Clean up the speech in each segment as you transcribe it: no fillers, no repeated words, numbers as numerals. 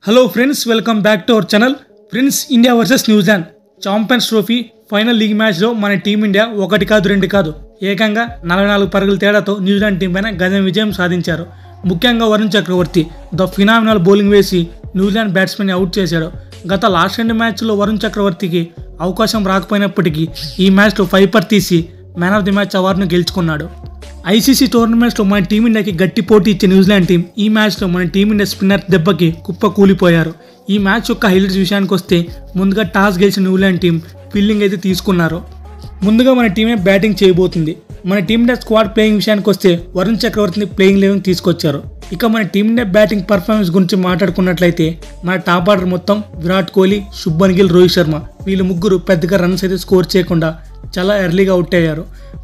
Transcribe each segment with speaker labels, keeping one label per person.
Speaker 1: Hello friends, welcome back to our channel. Friends, India versus New Zealand champions trophy final league మ్యాచ్లో మన team India 1 కాదు 2 కాదు ఏకంగా 44 పరుగుల తేడాతో న్యూజిలాండ్ టీం పైన ఘన విజయం సాధించారు. ముఖ్యంగా వరుణ్ చక్రవర్తి ద ఫినామినల్ బౌలింగ్ వేసి న్యూజిలాండ్ బ్యాట్స్మెన్ అవుట్ చేశాడు. గత లాస్ట్ 2 మ్యాచ్లో వరుణ్ చక్రవర్తికి అవకాశం రాకపోయినప్పటికీ ఈ మ్యాచ్లో 5 పర్ తీసి మ్యాన్ ఆఫ్ ది మ్యాచ్ అవార్డును గెలుచుకున్నాడు. ఐసీసీ టోర్నమెంట్స్లో మన టీమిండియాకి గట్టి పోటీ ఇచ్చే న్యూజిలాండ్ టీం ఈ మ్యాచ్లో మన టీమిండియా స్పిన్నర్ దెబ్బకి కుప్ప కూలిపోయారు. ఈ మ్యాచ్ యొక్క హైలైట్స్ విషయానికి వస్తే ముందుగా టాస్ గెలిచిన న్యూజిలాండ్ టీం ఫీల్డింగ్ అయితే తీసుకున్నారు. ముందుగా మన టీమే బ్యాటింగ్ చేయబోతుంది. మన టీమిండియా స్క్వాడ్ ప్లేయింగ్ విషయానికి వస్తే వరుణ్ చక్రవర్తిని ప్లేయింగ్ లెవెన్ తీసుకొచ్చారు. ఇక మన టీమిండియా బ్యాటింగ్ పర్ఫార్మెన్స్ గురించి మాట్లాడుకున్నట్లయితే మన టాప్ ఆర్డర్ మొత్తం విరాట్ కోహ్లీ, శుభ్మన్ గిల్, రోహిత్ శర్మ వీళ్ళు ముగ్గురు పెద్దగా రన్స్ అయితే స్కోర్ చేయకుండా చాలా ఎర్లీగా అవుట్ అయ్యారు.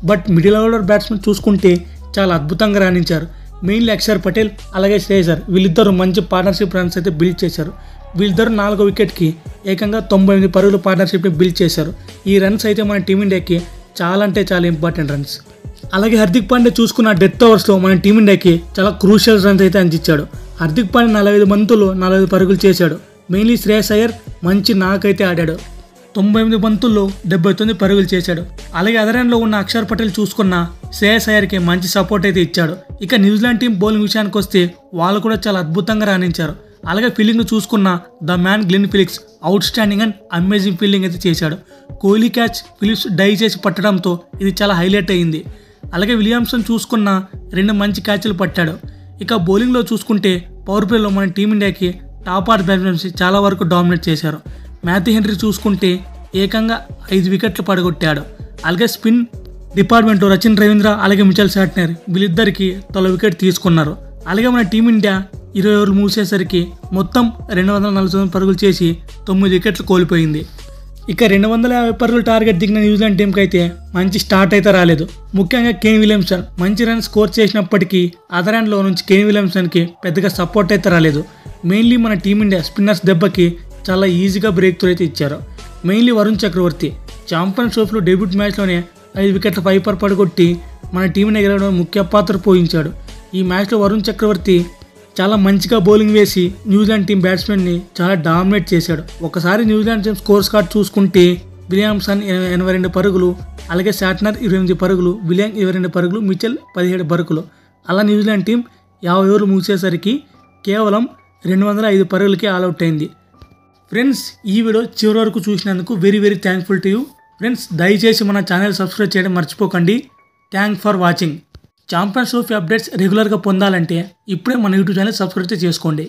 Speaker 1: బట్ మిడిల్ ఆర్డర్ బ్యాట్స్మెన్ చూసుకుంటే చాలా అద్భుతంగా రాణించారు. మెయిన్లీ అక్షర్ పటేల్ అలాగే శ్రేయసర్ వీళ్ళిద్దరూ మంచి పార్ట్నర్షిప్ రన్స్ అయితే బిల్డ్ చేశారు. వీళ్ళిద్దరు 4వ వికెట్కి ఏకంగా 98 పరుగుల పార్ట్నర్షిప్ని బిల్డ్ చేశారు. ఈ రన్స్ అయితే మన టీమిండియాకి చాలా అంటే చాలా ఇంపార్టెంట్ రన్స్. అలాగే హార్దిక్ పాండ్యా చూసుకున్న డెత్ ఓవర్స్లో మన టీమిండియాకి చాలా క్రూషియల్ రన్స్ అయితే అందించాడు. హార్దిక్ పాండ్యా 45 బంతుల్లో 45 పరుగులు చేశాడు. మెయిన్లీ శ్రేయస్ అయ్యర్ మంచి నాకైతే ఆడాడు. 98 బంతుల్లో 79 పరుగులు చేశాడు. అలాగే అదర్ ఎండ్లో ఉన్న అక్షర్ పటేల్ చూసుకున్న శ్రేయస్ అయ్యర్కి మంచి సపోర్ట్ అయితే ఇచ్చాడు. ఇక న్యూజిలాండ్ టీం బౌలింగ్ విషయానికి వస్తే వాళ్ళు కూడా చాలా అద్భుతంగా రాణించారు. అలాగే ఫీల్డింగ్ చూసుకున్న the man Glenn Phillips out standing and amazing fielding అయితే చేశాడు. కోహ్లీ క్యాచ్ ఫిలిప్స్ డై చేసి పట్టడంతో ఇది చాలా హైలైట్ అయ్యింది. అలాగే విలియమ్సన్ చూసుకున్న 2 మంచి క్యాచ్లు పట్టాడు. ఇక బౌలింగ్లో చూసుకుంటే పవర్ ప్లేలో మన టీమిండియాకి టాప్ ఆర్డర్ బ్యాట్స్మెన్స్ చాలా వరకు డామినేట్ చేశారు. మాథ్యూ హెన్రీ చూసుకుంటే ఏకంగా 5 వికెట్లు పడగొట్టాడు. అలాగే స్పిన్ డిపార్ట్మెంట్లో రచిన్ రవీంద్ర అలాగే మిచెల్ శాంట్నర్ వీళ్ళిద్దరికి తొలి వికెట్ తీసుకున్నారు. అలాగే మన టీమిండియా 20 ఓవర్లు మూసేసరికి మొత్తం 249 పరుగులు చేసి 9 వికెట్లు కోల్పోయింది. ఇక 250 పరుగుల టార్గెట్ దిగిన న్యూజిలాండ్ టీంకి అయితే మంచి స్టార్ట్ అయితే రాలేదు. ముఖ్యంగా కేన్ విలియమ్సన్ మంచి రన్ స్కోర్ చేసినప్పటికీ అదర్ ఎండ్లో నుంచి కేన్ విలియమ్సన్కి పెద్దగా సపోర్ట్ అయితే రాలేదు. మెయిన్లీ మన టీమిండియా స్పిన్నర్స్ దెబ్బకి చాలా ఈజీగా బ్రేక్ త్రూ అయితే ఇచ్చారు. మెయిన్లీ వరుణ్ చక్రవర్తి ఛాంపియన్స్ ట్రోఫీలో డెబ్యూట్ మ్యాచ్లోనే 5 వికెట్ల 5 పర్ పడగొట్టి మన టీంని గెలవడం ముఖ్య పాత్ర పోషించాడు. ఈ మ్యాచ్లో వరుణ్ చక్రవర్తి చాలా మంచిగా బౌలింగ్ వేసి న్యూజిలాండ్ టీం బ్యాట్స్మెన్ని చాలా డామినేట్ చేశాడు. ఒకసారి న్యూజిలాండ్ టీం స్కోర్స్ కార్డ్ చూసుకుంటే విలియమ్సన్ 82 పరుగులు, అలాగే శాంట్నర్ 28 పరుగులు, విలియం 22 పరుగులు, మిచెల్ 17 పరుగులు. అలా న్యూజిలాండ్ టీం 50 ఓవర్లు మూసేసరికి కేవలం 205 పరుగులకి ఆల్అవుట్ అయింది. ఫ్రెండ్స్, ఈ వీడియో చివరి వరకు చూసినందుకు very thankful to you. Friends, దయచేసి మన ఛానల్ సబ్స్క్రైబ్ చేయడం మర్చిపోకండి. Thank for watching. Champions trophy updates రెగ్యులర్గా పొందాలంటే ఇప్పుడే మన యూట్యూబ్ ఛానల్ సబ్స్క్రైబ్ చేసుకోండి.